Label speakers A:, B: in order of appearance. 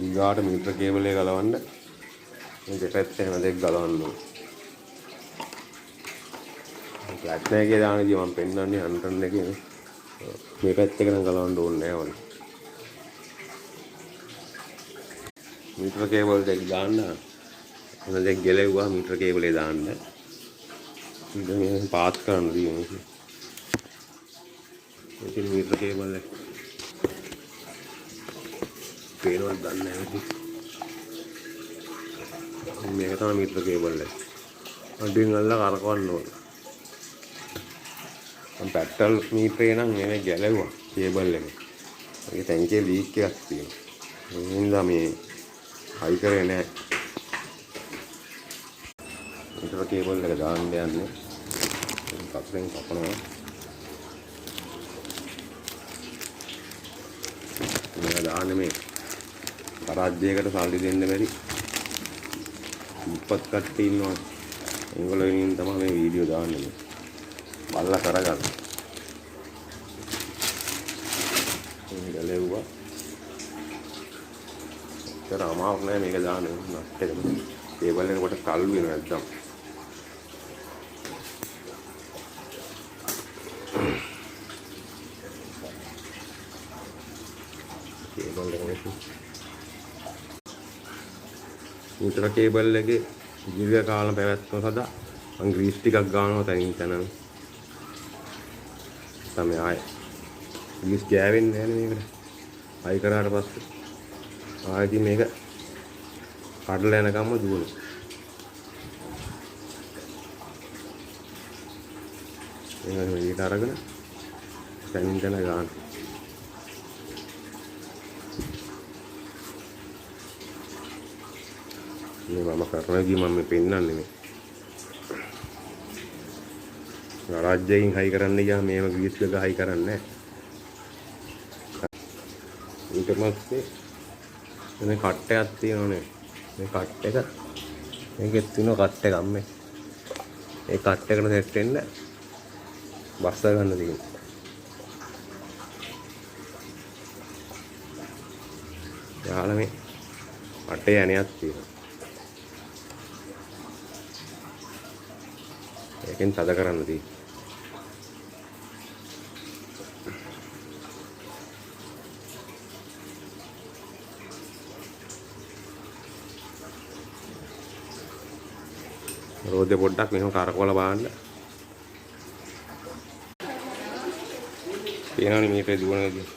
A: ඊගාට මීටර කේබල් එක ගලවන්න මේ දෙපැත්තේම දෙක ගලවන්න ඕනේ. ප්ලැට්න එකේ දානදී මම පෙන්නන්නේ අන්ටන් එකේ මේ පැත්තේ නම් ගලවන්න ඕනේ නැහැ වගේ. මීටර කේබල් දෙක දාන්න මොන දෙක ගෙලෙව්වා මීටර කේබලේ දාන්න. ඉතින් පාත් කරන්න තියෙනවා. ඉතින් මීටර කේබල් එක පේනවද දන්නේ නැහැ ඉතින්. මේක තමයි මීටර කේබල් එක. අඩින් අල්ලලා කරකවන්න ඕනේ. මම පැට්‍රල් මීටරේ නම් මේ ගැලෙව්වා කේබල් එක. ඒකේ ටැංකියේ ලීක් එකක් තියෙනවා. ඒ හින්දා මේ හයි කරේ නැහැ. මීටර කේබල් එක දාන්න යන්නේ. කප්පෙන් කපනවා. මේක දාන්නේ මේ කරාජ්‍යයකට සල්ලි දෙන්න බැරි උපත් කට්ටිය ඉන්නවා. ඒගොල්ලෝ වෙනින් තමයි මේ වීඩියෝ දාන්නේ. බල්ලා කරගන්න. මේක ගැලෙව්වා. ඒතර අමාරු නෑ මේක දාන්න නට් එකම. කේබල් එක කොට කල් වෙනවා නැද්දම්. කේබල් එක මීටර කේබල් එකේ දීර්ඝ කාල පැවැත්ම සඳහා මම ග්‍රීස් ටිකක් ගන්නවා තනින් තනම. තමයි ආයේ ග්‍රීස් ගෑවෙන්නේ නැහැ නේ මේකට. අය කරාට පස්සේ ආයෙත් මේක කඩලා යනකම්ම දුවනවා. එහෙනම් මේක අරගෙන තනින් තන ගන්න. මේ මම කරනදී මම පෙන්නන්නේ මේ රාජ්‍යයෙන් හයි කරන්න ගියාම මේව ග්‍රීස් එක හයි කරන්නේ නැහැ. ඊට පස්සේ මේ කට්ටයක් තියෙනවනේ. මේ කට් එක මේකෙත් තියෙන කට් එකක් මේ. ඒ කට් එකට සෙට් වෙන්න බස්ස ගන්න තියෙනවා. යාළුවා මේ කටේ ඇණයක් තියෙනවා. ඒකෙන් තද කරන්න තියෙනවා. රෝදේ පොඩ්ඩක් මෙහෙම කරකවලා බලන්න. පේනවනේ මේකේ දුවන විදිය.